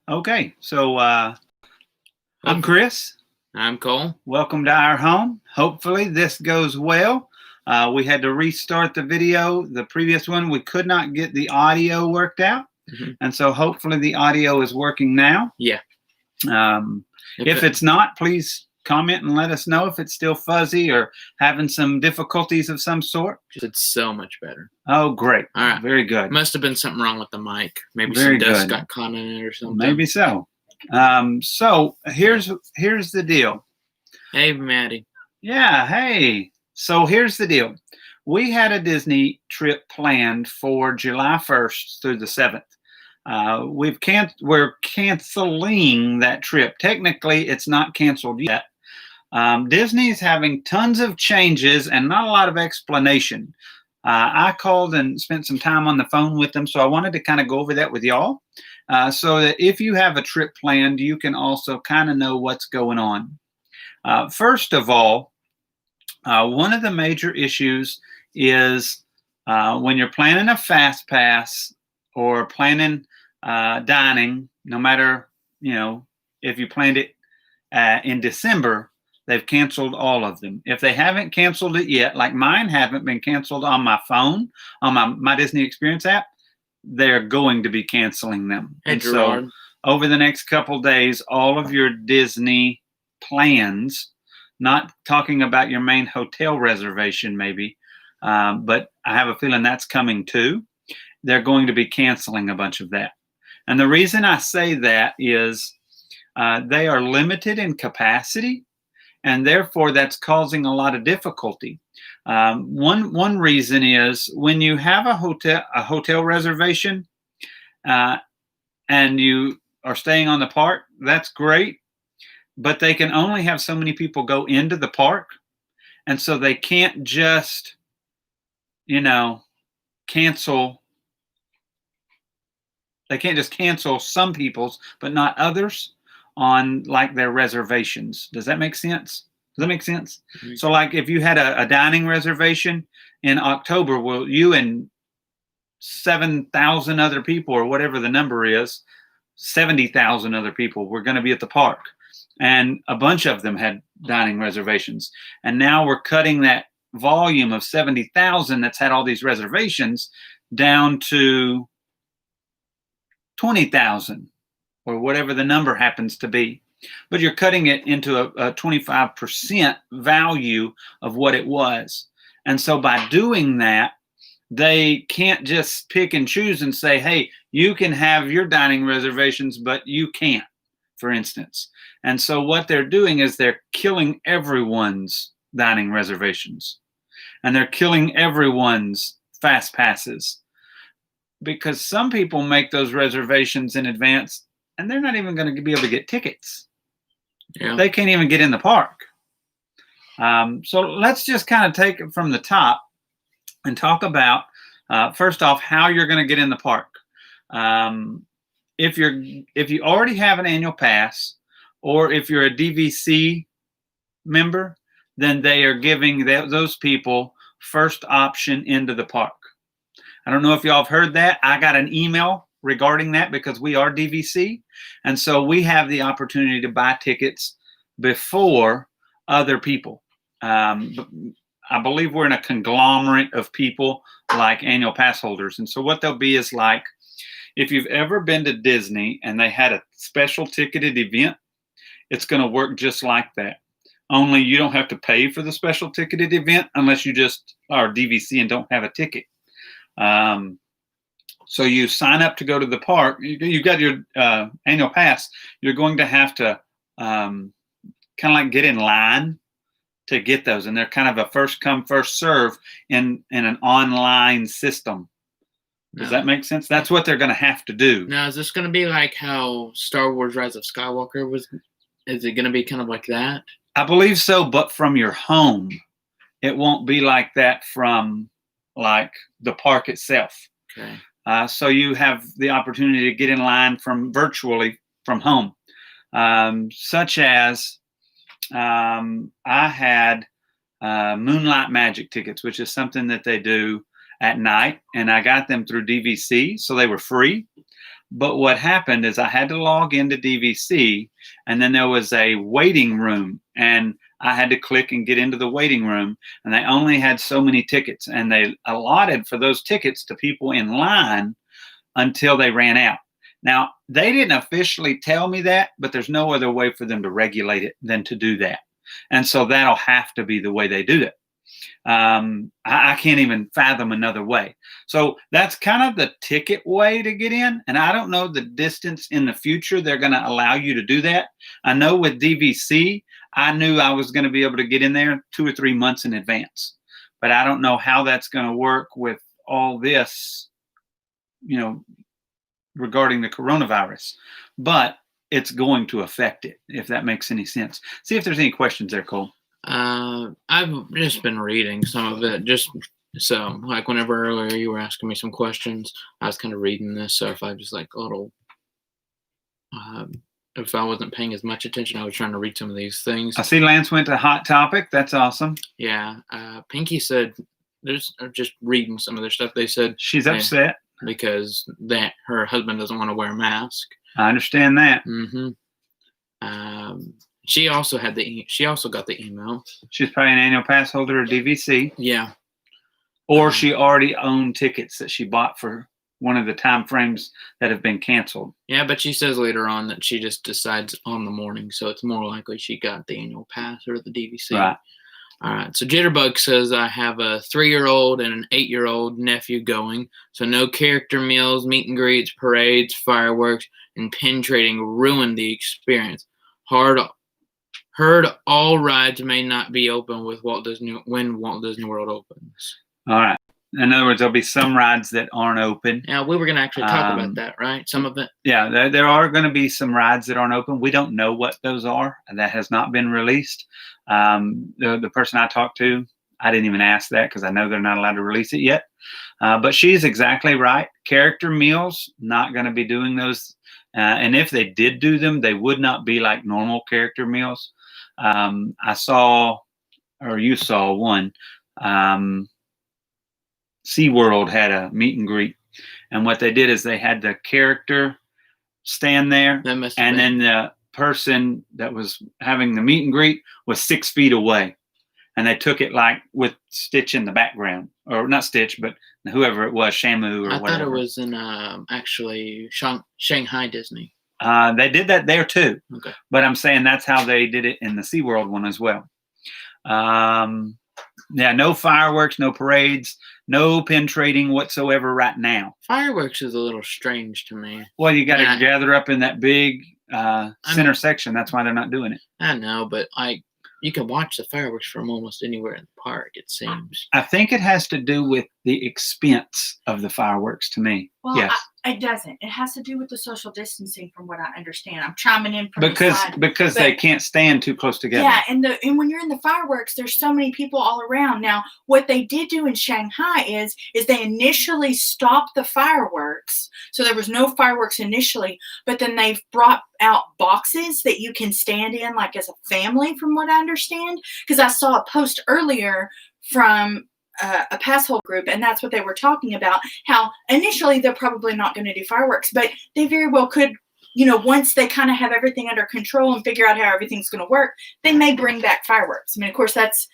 Okay, so I'm Chris. I'm Cole. Welcome to our home. Hopefully this goes well. We had to restart the video. The previous one, we could not get the audio worked out. And so hopefully the audio is working now. Yeah. If it's not, please comment and let us know if it's still fuzzy or having some difficulties of some sort. It's so much better. Oh, great. All right. Very good. Must have been something wrong with the mic. Maybe Very some dust good. got caught in it or something. Maybe so. So here's the deal. Hey, Maddie. Yeah, hey. So here's the deal. We had a Disney trip planned for July 1st through the 7th. We're canceling that trip. Technically, it's not canceled yet. Disney's having tons of changes and not a lot of explanation. I called and spent some time on the phone with them, so I wanted to kind of go over that with y'all, so that if you have a trip planned, you can also kind of know what's going on. First of all, one of the major issues is when you're planning a fast pass or planning dining, no matter, if you planned it in December, they've canceled all of them. If they haven't canceled it yet, like mine haven't been canceled on my phone, on my Disney Experience app, they're going to be canceling them. Hey, and Gerard. so over the next couple days, all of your Disney plans, not talking about your main hotel reservation maybe, but I have a feeling that's coming too. They're going to be canceling a bunch of that. And the reason I say that is they are limited in capacity, and therefore that's causing a lot of difficulty. One reason is when you have a hotel reservation and you are staying on the park, that's great, but they can only have so many people go into the park, and so they can't just cancel. They can't just cancel some people's, but not others on like their reservations. Does that make sense? Does that make sense? Mm-hmm. So like if you had a dining reservation in October, well, you and 7,000 other people, or whatever the number is, 70,000 other people were going to be at the park. And a bunch of them had dining reservations. And now we're cutting that volume of 70,000 that's had all these reservations down to 20,000 or whatever the number happens to be. But you're cutting it into a 25% value of what it was. And so by doing that, they can't just pick and choose and say, hey, you can have your dining reservations, but you can't, for instance. And so what they're doing is they're killing everyone's dining reservations. And they're killing everyone's fast passes. Because some people make those reservations in advance and they're not even going to be able to get tickets. Yeah. They can't even get in the park. So let's just kind of take it from the top and talk about, first off, how you're going to get in the park. If you already have an annual pass, or if you're a DVC member, then they are giving those people first option into the park. I don't know if y'all have heard that. I got an email regarding that because we are DVC. And so we have the opportunity to buy tickets before other people. I believe we're in a conglomerate of people like annual pass holders. And so what they'll be is like, if you've ever been to Disney and they had a special ticketed event, it's going to work just like that. Only you don't have to pay for the special ticketed event unless you just are DVC and don't have a ticket. So you sign up to go to the park. You've got your annual pass. You're going to have to kind of like get in line to get those, and they're kind of a first come first serve in an online system. Does that make sense? That's what they're going to have to do. Now, is this going to be like how Star Wars: Rise of Skywalker was? Is it going to be kind of like that? I believe so, but from your home. It won't be like that from like the park itself. Okay. So you have the opportunity to get in line from virtually from home, such as I had Moonlight Magic tickets, which is something that they do at night, and I got them through DVC, so they were free. But what happened is I had to log into DVC, and then there was a waiting room, and I had to click and get into the waiting room, and they only had so many tickets, and they allotted for those tickets to people in line until they ran out. Now, they didn't officially tell me that, but there's no other way for them to regulate it than to do that. And so that'll have to be the way they do it. I can't even fathom another way. So that's kind of the ticket way to get in. And I don't know the distance in the future they're going to allow you to do that. I know with DVC, I knew I was going to be able to get in there 2 or 3 months in advance. But I don't know how that's going to work with all this, regarding the coronavirus. But it's going to affect it, if that makes any sense. See if there's any questions there, Cole. I've just been reading some of it, just so like whenever earlier you were asking me some questions, I was kind of reading this. So if I just like a little, if I wasn't paying as much attention, I was trying to read some of these things. I see Lance went to Hot Topic. That's awesome. Yeah. Pinky said, there's just reading some of their stuff. They said she's upset because her husband doesn't want to wear a mask. I understand that. Mm-hmm. She also got the email. She's probably an annual pass holder or DVC. Yeah. Or she already owned tickets that she bought for one of the time frames that have been canceled. Yeah, but she says later on that she just decides on the morning, so it's more likely she got the annual pass or the DVC. Right. All right. So Jitterbug says I have a 3-year-old and an 8-year-old nephew going, so no character meals, meet and greets, parades, fireworks, and pin trading ruined the experience. Heard all rides may not be open with when Walt Disney World opens. All right. In other words, there'll be some rides that aren't open. Yeah, we were going to actually talk about that, right? Some of it. Yeah, there are going to be some rides that aren't open. We don't know what those are, and that has not been released. The person I talked to, I didn't even ask that because I know they're not allowed to release it yet. But she's exactly right. Character meals, not going to be doing those. And if they did do them, they would not be like normal character meals. I saw, or you saw one, SeaWorld had a meet and greet. And what they did is they had the character stand there. And then the person that was having the meet and greet was 6 feet away. And they took it like with Stitch in the background. Or not Stitch, but whoever it was, Shamu or whatever. I thought it was in actually Shanghai Disney. They did that there too. Okay. But I'm saying that's how they did it in the SeaWorld one as well. Yeah, no fireworks, no parades, no pin trading whatsoever right now. Fireworks is a little strange to me. Well, you got to gather up in that big center section. That's why they're not doing it. I know, but you can watch the fireworks from almost anywhere in the park, it seems. I think it has to do with the expense of the fireworks to me. Well, yes. It doesn't. It has to do with the social distancing, from what I understand. I'm chiming in from because they can't stand too close together. Yeah, and when you're in the fireworks, there's so many people all around. Now, what they did do in Shanghai is they initially stopped the fireworks, so there was no fireworks initially. But then they've brought out boxes that you can stand in, like as a family, from what I understand. Because I saw a post earlier from a pass hold group, and that's what they were talking about, how initially they're probably not going to do fireworks, but they very well could, once they kind of have everything under control and figure out how everything's going to work, they may bring back fireworks. I mean, of course, that's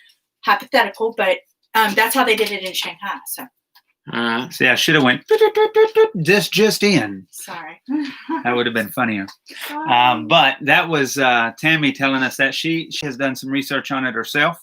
hypothetical, but that's how they did it in Shanghai. So see, I should have went just in. Sorry. That would have been funnier. But that was Tammy telling us that she has done some research on it herself.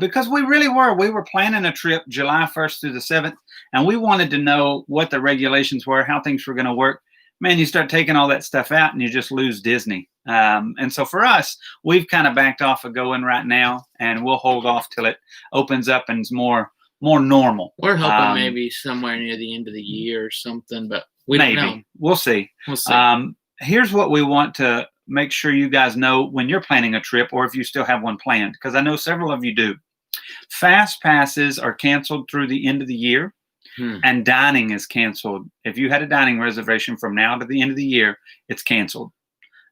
Because we were planning a trip July 1st through the 7th, and we wanted to know what the regulations were, how things were going to work. Man, you start taking all that stuff out and you just lose Disney. And so for us, we've kind of backed off of going right now, and we'll hold off till it opens up and is more normal. We're hoping maybe somewhere near the end of the year or something, but we don't know. We'll see. Here's what we want to make sure you guys know when you're planning a trip, or if you still have one planned, because I know several of you do. Fast passes are canceled through the end of the year, and dining is canceled. If you had a dining reservation from now to the end of the year, it's canceled.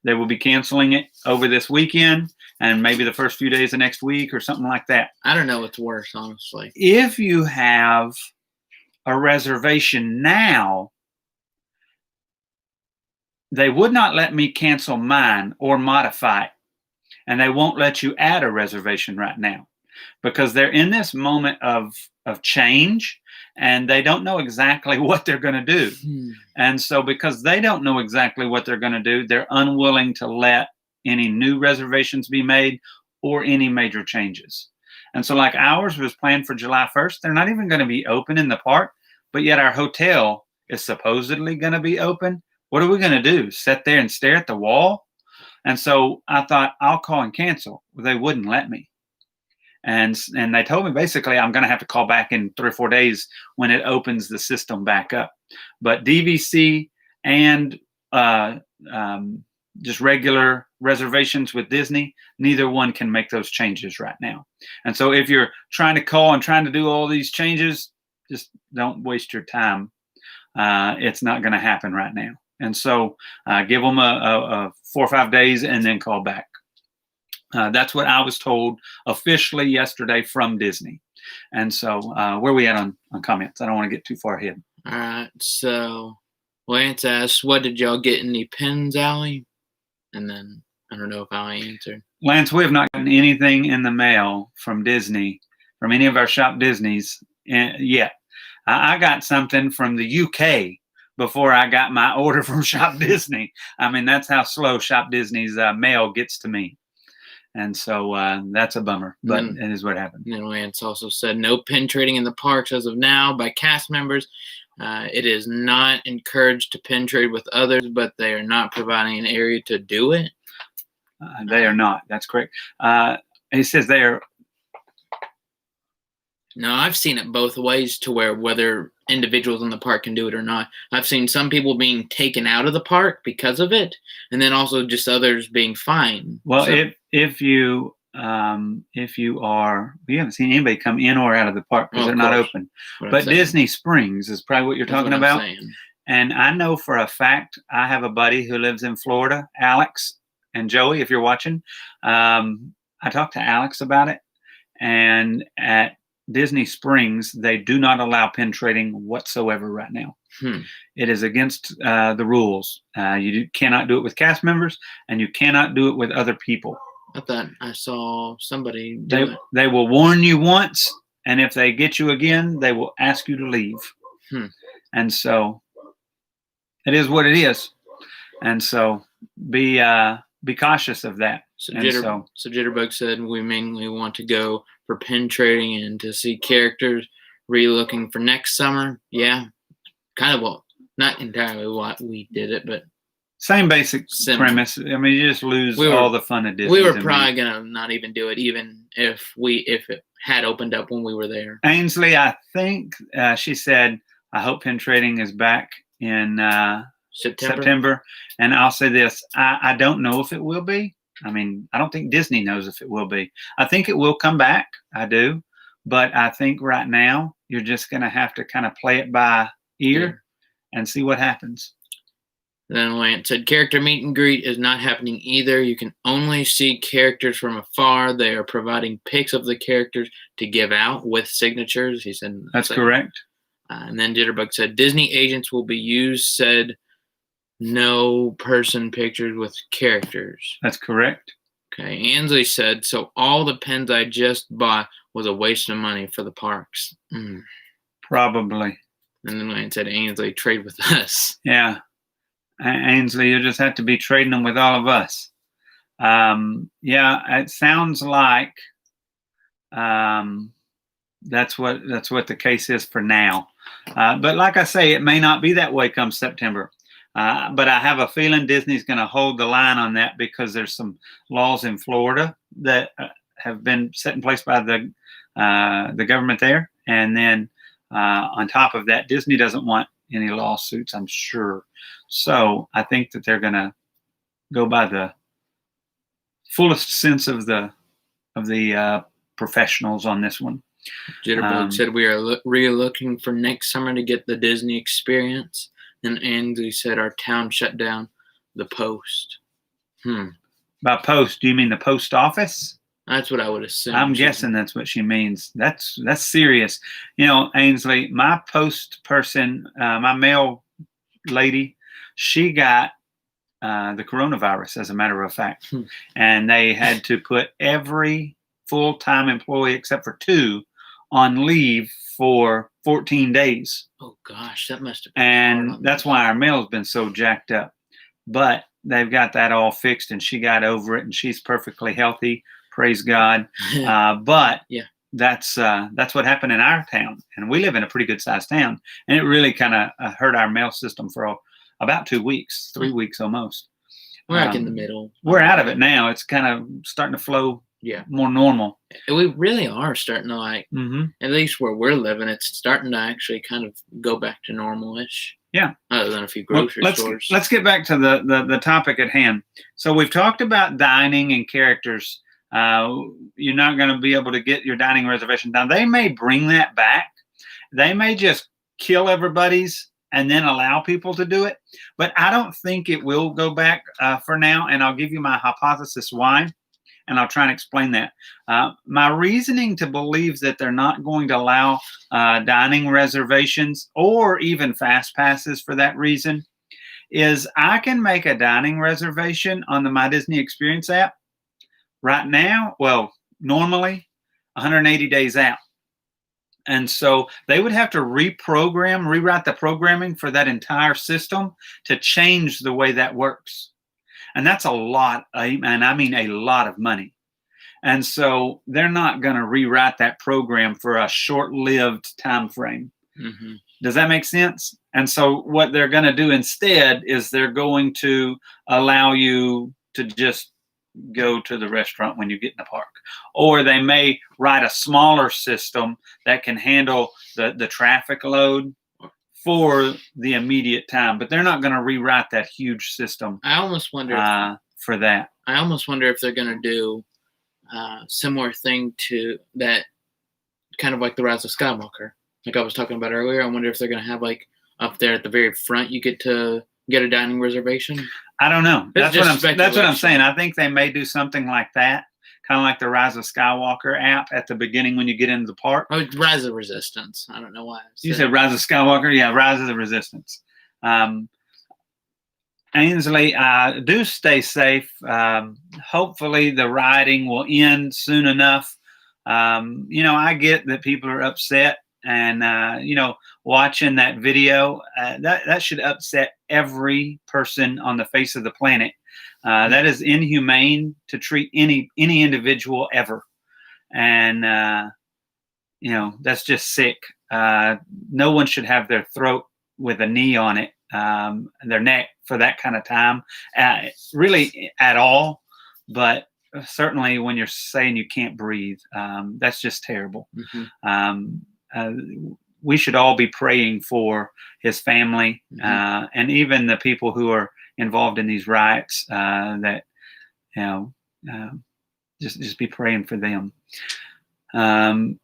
They will be canceling it over this weekend and maybe the first few days of next week or something like that. I don't know what's worse, honestly. If you have a reservation now, they would not let me cancel mine or modify it. And they won't let you add a reservation right now because they're in this moment of change and they don't know exactly what they're going to do. And so because they don't know exactly what they're going to do, they're unwilling to let any new reservations be made or any major changes. And so like ours was planned for July 1st. They're not even going to be open in the park, but yet our hotel is supposedly going to be open. What are we going to do? Sit there and stare at the wall? And so I thought, I'll call and cancel. Well, they wouldn't let me. And they told me basically I'm going to have to call back in 3 or 4 days when it opens the system back up. But DVC and just regular reservations with Disney, neither one can make those changes right now. And so if you're trying to call and trying to do all these changes, just don't waste your time. It's not going to happen right now. And so give them a 4 or 5 days and then call back. That's what I was told officially yesterday from Disney. And so where are we at on comments? I don't want to get too far ahead. All right. So Lance asked, what did y'all get in the pins, Allie? And then I don't know if Allie answered. Lance, we have not gotten anything in the mail from Disney, from any of our Shop Disneys yet. I got something from the UK before I got my order from Shop Disney. I mean, that's how slow Shop Disney's mail gets to me. And so that's a bummer, but it is what happened. And then Lance also said no pin trading in the parks as of now by cast members. It is not encouraged to pin trade with others, but they are not providing an area to do it. They are not. That's correct. He says they are. No, I've seen it both ways to where whether individuals in the park can do it or not. I've seen some people being taken out of the park because of it, and then also just others being fined. Well, so, if you are, we haven't seen anybody come in or out of the park because they're not open. But Disney Springs is probably what you're talking about. And I know for a fact, I have a buddy who lives in Florida, Alex and Joey, if you're watching. I talked to Alex about it, and at Disney Springs, they do not allow pin trading whatsoever right now. It is against the rules. You cannot do it with cast members, and you cannot do it with other people. I thought I saw somebody do it. They will warn you once, and if they get you again, they will ask you to leave. And so it is what it is. And so be cautious of that. So Jitterbug said we mainly want to go for pin trading and to see characters re-looking for next summer. Yeah, kind of not entirely what we did it, but same basic premise. I mean, you just lose all the fun of Disney. We were probably gonna not even do it, even if it had opened up when we were there. Ainsley, I think she said, "I hope pin trading is back in September." And I'll say this: I don't know if it will be. I mean, I don't think Disney knows if it will be. I think it will come back. I do. But I think right now you're just going to have to kind of play it by ear and see what happens. Then Lance said, character meet and greet is not happening either. You can only see characters from afar. They are providing pics of the characters to give out with signatures. He said. That's correct. And then Jitterbug said, Disney agents will be used, said no person pictures with characters. That's correct. Okay. Ansley said, so all the pins I just bought was a waste of money for the parks. Probably. And then Lance said, Ansley, trade with us. Yeah. Ainsley, you just have to be trading them with all of us. Yeah, it sounds like that's what the case is for now. But like I say, it may not be that way come September. But I have a feeling Disney's going to hold the line on that because there's some laws in Florida that have been set in place by the government there. And then on top of that, Disney doesn't want any lawsuits, I'm sure. So I think that they're going to go by the fullest sense of the professionals on this one. Jitterbug said we are re-looking for next summer to get the Disney experience. And Andy said our town shut down the post. By post, do you mean the post office? That's what I would assume. I'm guessing that's what she means. That's serious. You know, Ainsley, my post person, my mail lady, she got the coronavirus, as a matter of fact. Hmm. And they had to put every full-time employee except for 2 on leave for 14 days. Oh gosh, that must have been hard And on that's them. why our mail's been so jacked up. But they've got that all fixed, and she got over it, and she's perfectly healthy. Praise God. But Yeah. that's what happened in our town, and we live in a pretty good sized town, and it really kind of hurt our mail system for about 2 weeks, 3 weeks almost. We're like in the middle. We're out of it now. It's kind of starting to flow more normal. We really are starting to like, Mm-hmm. at least where we're living, it's starting to actually kind of go back to normal-ish. Yeah. Other than a few grocery stores. Let's get back to the topic at hand. So we've talked about dining and characters. You're not going to be able to get your dining reservation done. They may bring that back. They may just kill everybody's and then allow people to do it. But I don't think it will go back for now, and I'll give you my hypothesis why, and I'll try and explain that. My reasoning to believe that they're not going to allow dining reservations or even fast passes for that reason is I can make a dining reservation on the My Disney Experience app right now, well, normally 180 days out. And so they would have to rewrite the programming for that entire system to change the way that works. And that's a lot, and I mean a lot of money. And so they're not going to rewrite that program for a short-lived time frame. Mm-hmm. Does that make sense? And so what they're going to do instead is they're going to allow you to just go to the restaurant when you get in the park. Or they may write a smaller system that can handle the traffic load for the immediate time. But they're not going to rewrite that huge system. I almost wonder for that. I almost wonder if they're going to do similar thing to that, kind of like the Rise of Skywalker, like I was talking about earlier. I wonder if they're going to have like up there at the very front, you get to get a dining reservation. I don't know. That's what I'm saying. I think they may do something like that, kind of like the Rise of Skywalker app at the beginning when you get into the park. Oh, Rise of Resistance. I don't know why. You said Rise of Skywalker? Yeah, Rise of the Resistance. Ainsley, do stay safe. Hopefully the rioting will end soon enough. I get that people are upset, and watching that video, that should upset every person on the face of the planet. That is inhumane to treat any individual ever, and that's just sick. No one should have their throat with a knee on it, their neck for that kind of time, really at all. But certainly when you're saying you can't breathe, that's just terrible. Mm-hmm. We should all be praying for his family, and even the people who are involved in these riots. Just be praying for them. Jitterbug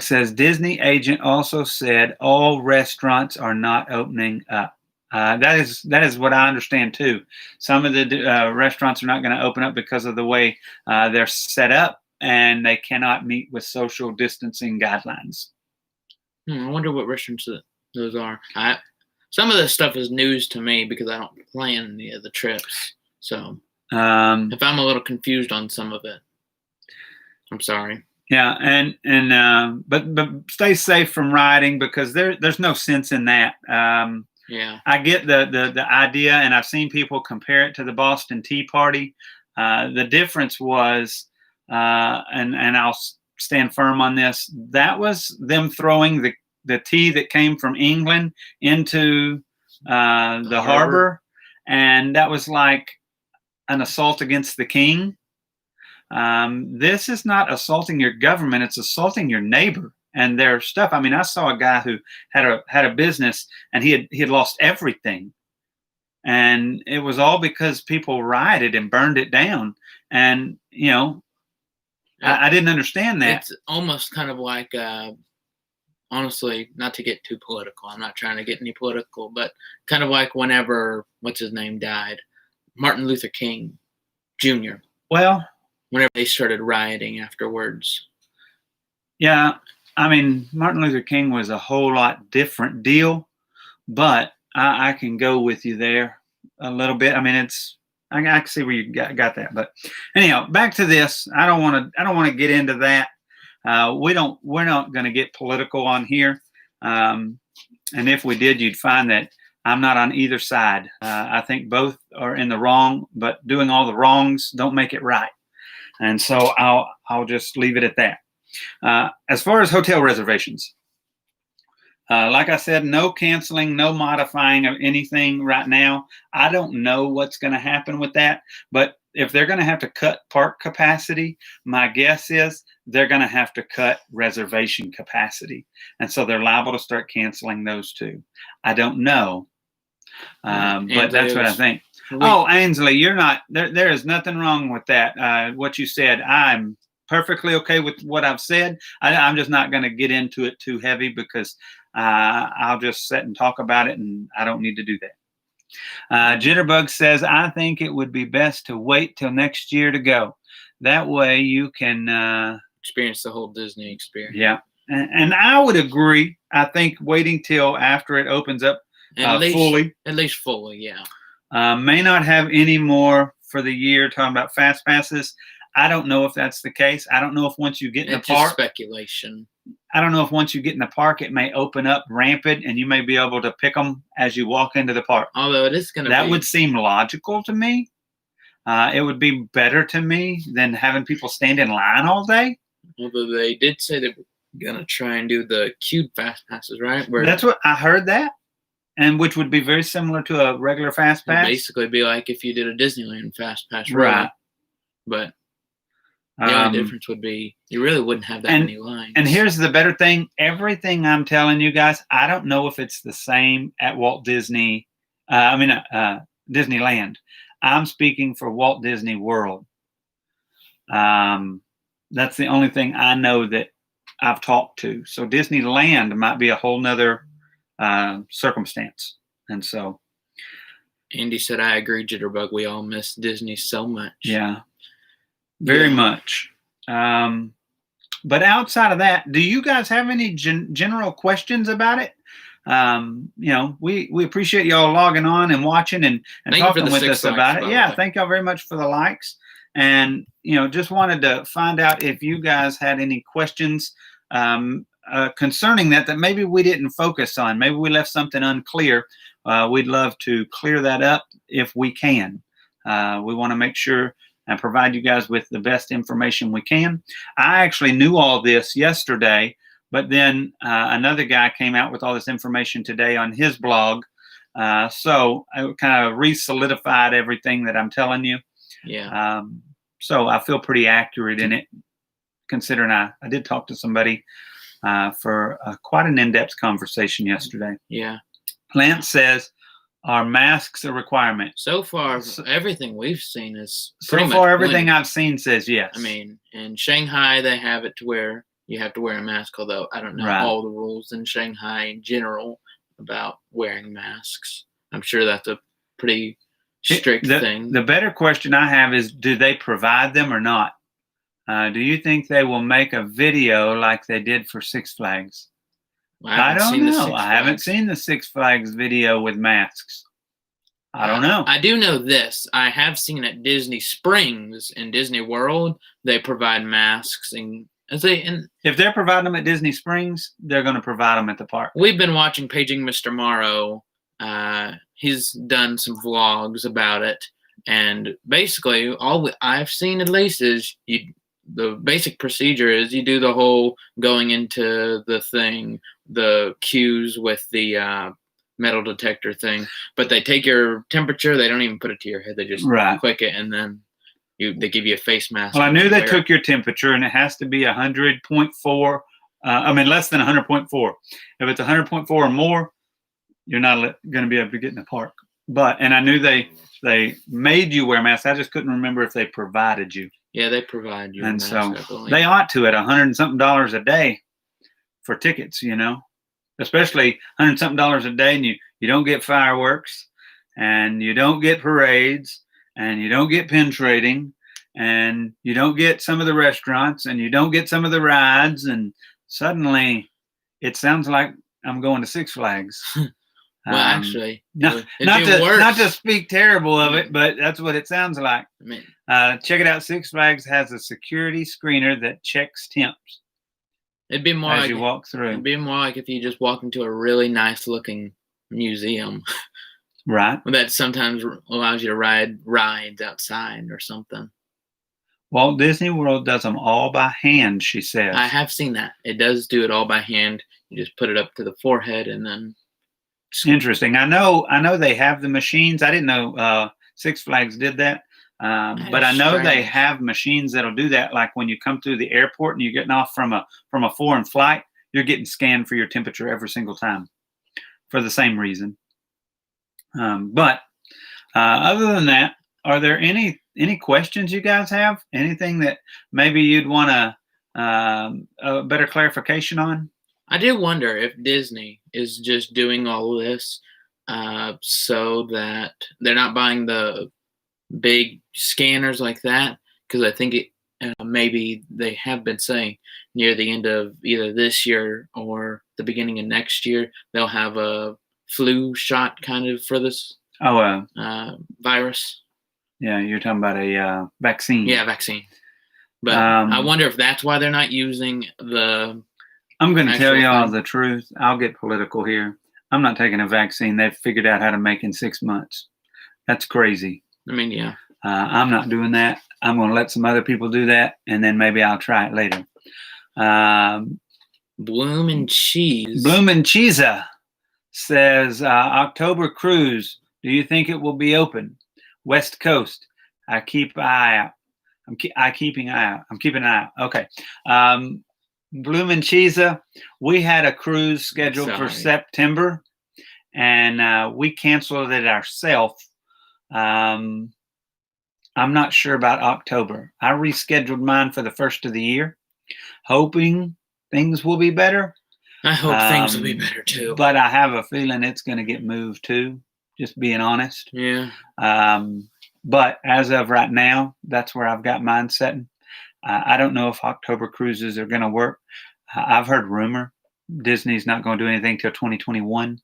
says Disney agent also said all restaurants are not opening up. That is what I understand too. Some of the restaurants are not going to open up because of the way they're set up, and they cannot meet with social distancing guidelines. I wonder what restaurants those are. Some of this stuff is news to me because I don't plan any of the trips. So if I'm a little confused on some of it, I'm sorry. Yeah, and but stay safe from rioting, because there's no sense in that. Yeah, I get the idea, and I've seen people compare it to the Boston Tea Party. The difference was, and I'll stand firm on this, that was them throwing the tea that came from England into the harbor, and that was like an assault against the king. This is not assaulting your government; it's assaulting your neighbor and their stuff. I mean, I saw a guy who had a business, and he had lost everything, and it was all because people rioted and burned it down. And I didn't understand that. It's almost kind of like, honestly, not to get too political. I'm not trying to get any political, but kind of like whenever what's his name died, Martin Luther King Jr. Well, whenever they started rioting afterwards. Yeah, I mean, Martin Luther King was a whole lot different deal, but I can go with you there. a little bit. I mean, I can see where you got that. But anyhow, back to this. I don't want to get into that. We're not going to get political on here. And if we did, you'd find that I'm not on either side. I think both are in the wrong, but doing all the wrongs don't make it right. And so I'll just leave it at that. As far as hotel reservations, like I said, no canceling, no modifying of anything right now. I don't know what's going to happen with that, but if they're going to have to cut park capacity, my guess is they're going to have to cut reservation capacity. And so they're liable to start canceling those too. I don't know, but that's what I think. Oh, Ainsley, you're not, there is nothing wrong with that. What you said, I'm perfectly okay with what I've said. I'm just not going to get into it too heavy because I'll just sit and talk about it, and I don't need to do that. Jitterbug says, I think it would be best to wait till next year to go. That way you can experience the whole Disney experience. Yeah. And I would agree. I think waiting till after it opens up fully. At least fully, yeah. May not have any more for the year, talking about fast passes. I don't know if that's the case. I don't know if once you get in the park. Just speculation. I don't know if once you get in the park, it may open up rampant and you may be able to pick them as you walk into the park. Although it is going to That would seem logical to me. It would be better to me than having people stand in line all day. Although they did say they were going to try and do the queued fast passes, right? That's what I heard that. And which would be very similar to a regular fast pass. Basically be like if you did a Disneyland fast pass. Right. But the only difference would be you really wouldn't have that many lines. And here's the better thing. Everything I'm telling you guys, I don't know if it's the same at Walt Disney. Disneyland. I'm speaking for Walt Disney World. That's the only thing I know that I've talked to. So Disneyland might be a whole nother circumstance. And so Andy said, I agree, Jitterbug. We all miss Disney so much. Yeah. Very much. But outside of that, do you guys have any general questions about it? We appreciate y'all logging on and watching and talking with us about it. Yeah, thank y'all very much for the likes. And, just wanted to find out if you guys had any questions concerning that maybe we didn't focus on. Maybe we left something unclear. We'd love to clear that up if we can. We want to make sure and provide you guys with the best information we can. I actually knew all this yesterday, but then another guy came out with all this information today on his blog. So I kind of re-solidified everything that I'm telling you. Yeah. So I feel pretty accurate in it, considering I did talk to somebody for quite an in-depth conversation yesterday. Yeah. Lance says, are masks a requirement? So far, everything we've seen is everything I've seen says yes. I mean, in Shanghai, they have it to where you have to wear a mask, although I don't know all the rules in Shanghai in general about wearing masks. I'm sure that's a pretty strict thing. The better question I have is, do they provide them or not? Do you think they will make a video like they did for Six Flags? Well, I don't know. I haven't seen the Six Flags video with masks. I don't know. I do know this. I have seen at Disney Springs in Disney World, they provide masks. And if they're providing them at Disney Springs, they're going to provide them at the park. We've been watching Paging Mr. Morrow. He's done some vlogs about it. And basically, all I've seen at least is the basic procedure is you do the whole going into the thing, the queues with the metal detector thing, but they take your temperature. They don't even put it to your head. They just click it, and then they give you a face mask. Well, I knew they took your temperature, and it has to be 100.4. Less than 100.4. If it's 100.4 or more, you're not going to be able to get in the park. And I knew they made you wear masks. I just couldn't remember if they provided you. Yeah, they provide you. And so they ought to at $100 and something a day for tickets, especially $100 and something a day. And you don't get fireworks, and you don't get parades, and you don't get pin trading, and you don't get some of the restaurants, and you don't get some of the rides. And suddenly it sounds like I'm going to Six Flags. Well, actually, not it'd be worse. not to speak terrible of it, but that's what it sounds like. I mean, Check it out. Six Flags has a security screener that checks temps it'd be more as like you walk through. it'd be more like if you just walk into a really nice looking museum. Right. That sometimes allows you to ride rides outside or something. Walt Disney World does them all by hand, she says. I have seen that. It does do it all by hand. You just put it up to the forehead and then. Interesting. I know they have the machines. I didn't know Six Flags did that. But I know they have machines that'll do that. Like when you come through the airport and you're getting off from a foreign flight, you're getting scanned for your temperature every single time for the same reason. But other than that, are there any questions you guys have? Anything that maybe you'd want a better clarification on? I do wonder if Disney is just doing all of this so that they're not buying the big scanners like that, because I think maybe they have been saying near the end of either this year or the beginning of next year they'll have a flu shot kind of for this virus. Yeah, you're talking about a vaccine. Yeah, vaccine. But I wonder if that's why they're not using the. I'm going to tell y'all the truth. I'll get political here. I'm not taking a vaccine they've figured out how to make in 6 months. That's crazy. I mean, yeah. I'm not doing that. I'm going to let some other people do that, and then maybe I'll try it later. Bloom and Cheese. Bloom and Cheese says, October cruise, do you think it will be open? West Coast. I keep an eye out. I'm keeping an eye out. Okay. Bloom and Cheese, we had a cruise scheduled for September, and we canceled it ourselves. I'm not sure about October. I rescheduled mine for the first of the year, hoping things will be better. I hope things will be better too. But I have a feeling it's going to get moved too, just being honest. Yeah. But as of right now, that's where I've got mine setting. I don't know if October cruises are going to work. I've heard rumor Disney's not going to do anything till 2021.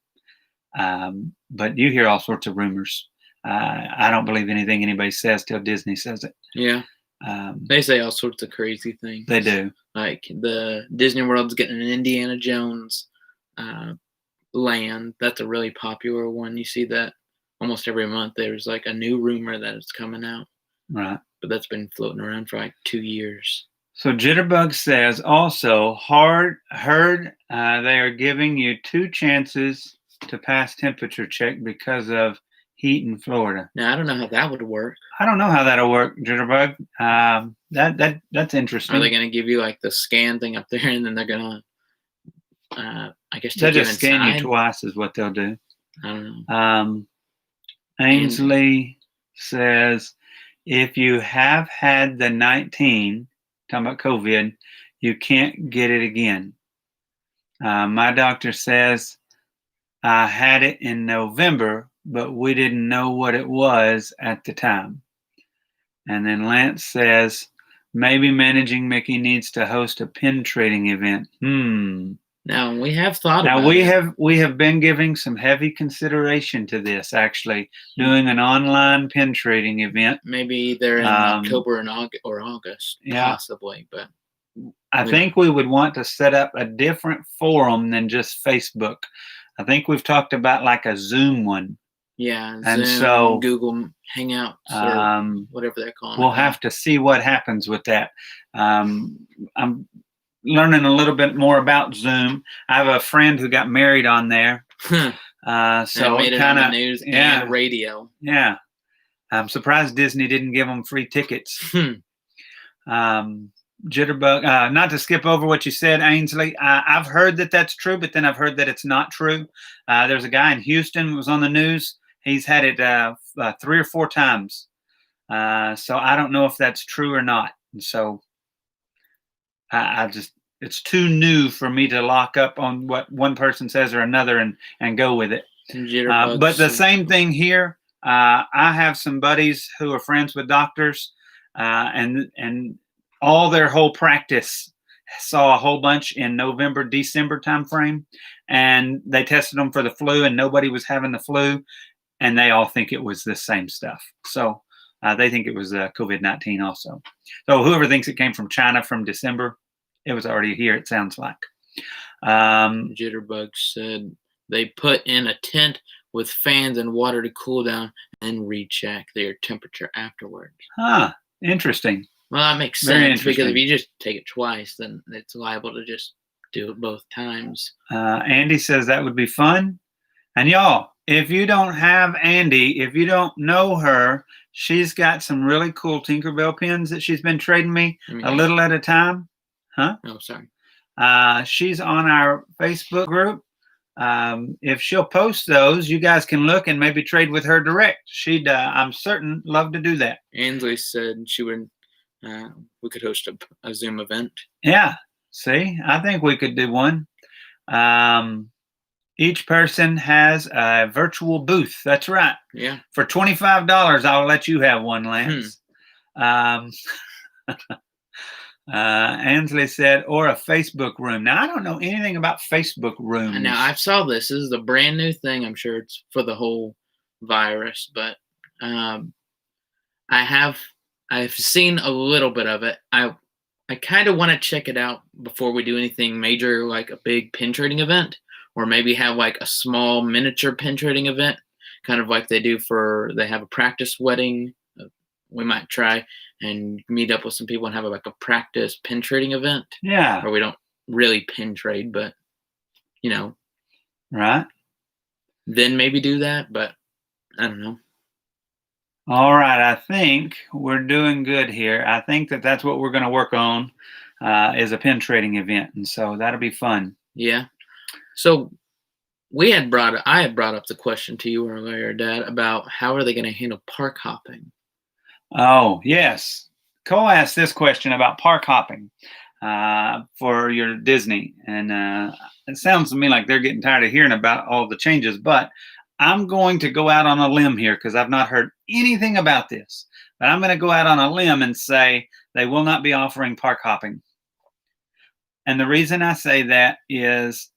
But you hear all sorts of rumors. I don't believe anything anybody says till Disney says it. Yeah. They say all sorts of crazy things. They do. Like the Disney World's getting an Indiana Jones land. That's a really popular one. You see that almost every month. There's like a new rumor that it's coming out. Right. But that's been floating around for like 2 years. So Jitterbug says also heard they are giving you 2 chances to pass temperature check because of heat in Florida. Now I don't know how that would work. I don't know how that'll work, Jitterbug. That's interesting. Are they going to give you like the scan thing up there, and then they're going to, I guess, they'll just scan you twice is what they'll do. I don't know. Ainsley says, if you have had the 19, talking about COVID, you can't get it again. My doctor says I had it in November, but we didn't know what it was at the time. And then Lance says, maybe Managing Mickey needs to host a pin trading event. Now we have thought about it. We have been giving some heavy consideration to this, actually, doing an online pin trading event. Maybe either in October or August, possibly. But I think we would want to set up a different forum than just Facebook. I think we've talked about like a Zoom one. Yeah, and Zoom, so Google Hangouts, or whatever they're calling. We'll have to see what happens with that. I'm learning a little bit more about Zoom. I have a friend who got married on there. So made it on the news and radio. Yeah. I'm surprised Disney didn't give them free tickets. Jitterbug, not to skip over what you said, Ainsley. I've heard that that's true, but then I've heard that it's not true. There's a guy in Houston who was on the news. He's had it 3 or 4 times. So I don't know if that's true or not. And so it's too new for me to lock up on what one person says or another and go with it. But the same thing here. I have some buddies who are friends with doctors, and all their whole practice saw a whole bunch in November, December timeframe, and they tested them for the flu, and nobody was having the flu, and they all think it was the same stuff. So they think it was COVID-19 also. So whoever thinks it came from China from December, it was already here, it sounds like. Jitterbug said they put in a tent with fans and water to cool down and recheck their temperature afterwards. Interesting. Well, that makes sense because if you just take it twice, then it's liable to just do it both times. Andy says that would be fun. And y'all, if you don't have Andy, if you don't know her, she's got some really cool Tinkerbell pins that she's been trading me a little at a time. Huh? Oh, sorry. She's on our Facebook group. If she'll post those, you guys can look and maybe trade with her direct. She'd, I'm certain, love to do that. Ansley said she would. We could host a Zoom event. Yeah. See, I think we could do one. Each person has a virtual booth. That's right. Yeah. For $25, I'll let you have one, Lance. Ansley said, or a Facebook room. Now, I don't know anything about Facebook rooms. Now, I saw this. This is a brand new thing. I'm sure it's for the whole virus, but I've seen a little bit of it. I kind of want to check it out before we do anything major, like a big pin trading event, or maybe have like a small miniature pin trading event, kind of like they have a practice wedding. We might try and meet up with some people and have like a practice pin trading event. Yeah. Where we don't really pin trade, but Right. Then maybe do that, but I don't know. All right. I think we're doing good here. I think that's what we're going to work on is a pin trading event. And so that'll be fun. Yeah. So I had brought up the question to you earlier, Dad, about how are they going to handle park hopping? Oh, yes. Cole asked this question about park hopping for your Disney. And it sounds to me like they're getting tired of hearing about all the changes, but I'm going to go out on a limb here because I've not heard anything about this. But I'm going to go out on a limb and say they will not be offering park hopping. And the reason I say that is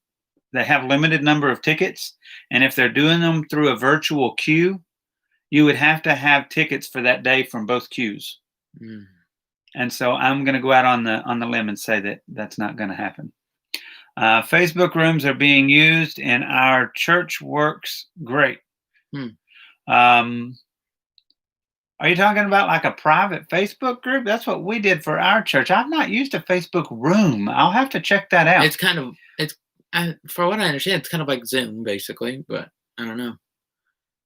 they have limited number of tickets. And if they're doing them through a virtual queue, you would have to have tickets for that day from both queues. Mm. And so I'm going to go out on the limb and say that that's not going to happen. Facebook rooms are being used in our church. Works great. Are you talking about like a private Facebook group? That's what we did for our church. I've not used a Facebook room. I'll have to check that out. For what I understand, it's kind of like Zoom basically, but I don't know.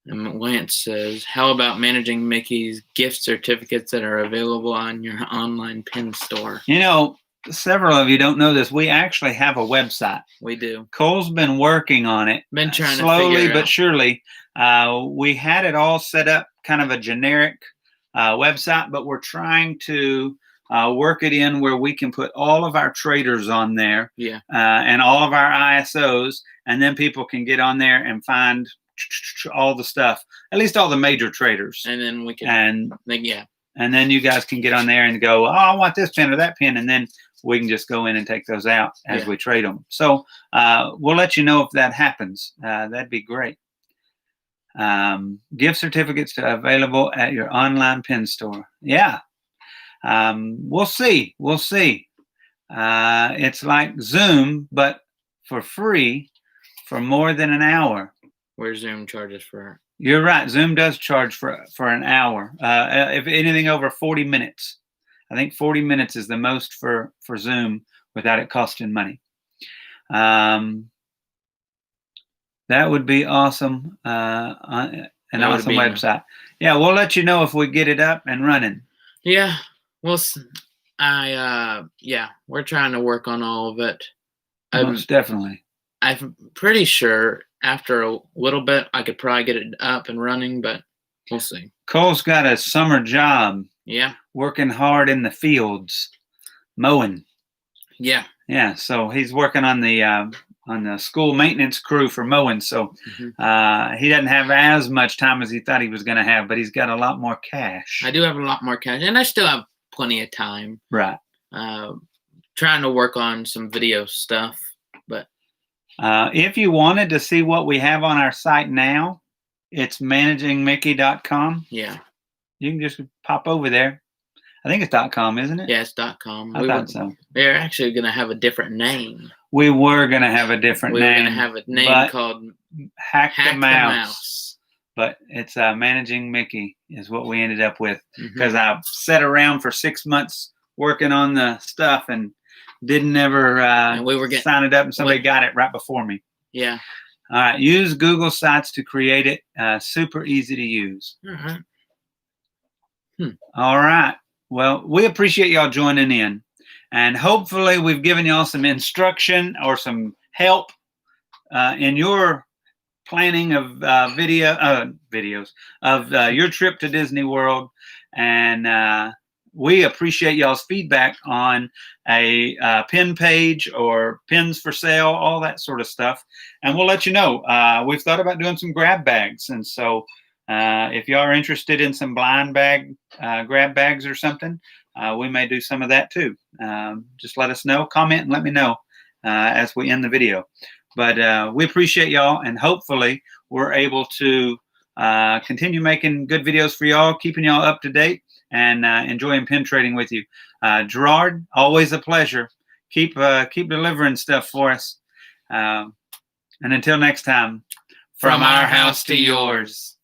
And Lance says, how about managing Mickey's gift certificates that are available on your online pin store? Several of you don't know this. We actually have a website. We do. Cole's been working on it. Been trying slowly to figure but surely. We had it all set up, kind of a generic website, but we're trying to work it in where we can put all of our traders on there. Yeah. And all of our ISOs, and then people can get on there and find all the stuff, at least all the major traders. And then we can, and then you guys can get on there and go, oh, I want this pin or that pin, and then we can just go in and take those out as we trade them. So we'll let you know if that happens. That'd be great. Gift certificates available at your online pin store. Yeah. We'll see. It's like Zoom, but for free for more than an hour. Where Zoom charges for. You're right. Zoom does charge for an hour. If anything over 40 minutes. I think 40 minutes is the most for Zoom without it costing money. That would be awesome. An awesome website. Yeah, we'll let you know if we get it up and running. Yeah. Well, we're trying to work on all of it. Most definitely. I'm pretty sure after a little bit, I could probably get it up and running, but we'll see. Cole's got a summer job. Yeah. Working hard in the fields, mowing. Yeah. Yeah. So he's working on the school maintenance crew for mowing. So he doesn't have as much time as he thought he was going to have, but he's got a lot more cash. I do have a lot more cash, and I still have plenty of time. Right. trying to work on some video stuff, but if you wanted to see what we have on our site now, it's managingmickey.com. yeah. You can just pop over there. I think it's .com, isn't it? Yeah, it's .com. I thought so. We're actually going to have a different name. We were going to have a different name. We were going to have a name called Hack the Mouse. But it's Managing Mickey is what we ended up with, because I sat around for 6 months working on the stuff and didn't ever sign it up, and somebody got it right before me. Yeah. All right. Use Google Sites to create it. Super easy to use. All right. Well, we appreciate y'all joining in, and hopefully we've given y'all some instruction or some help in your planning of videos of your trip to Disney World. And we appreciate y'all's feedback on a pin page or pins for sale, all that sort of stuff. And we'll let you know. We've thought about doing some grab bags, and so if y'all are interested in some blind bag grab bags or something, we may do some of that too. Just let us know, comment, and let me know as we end the video. But we appreciate y'all, and hopefully we're able to continue making good videos for y'all, keeping y'all up to date, and enjoying pin trading with you. Gerard, always a pleasure. Keep delivering stuff for us. And until next time, from our house to yours.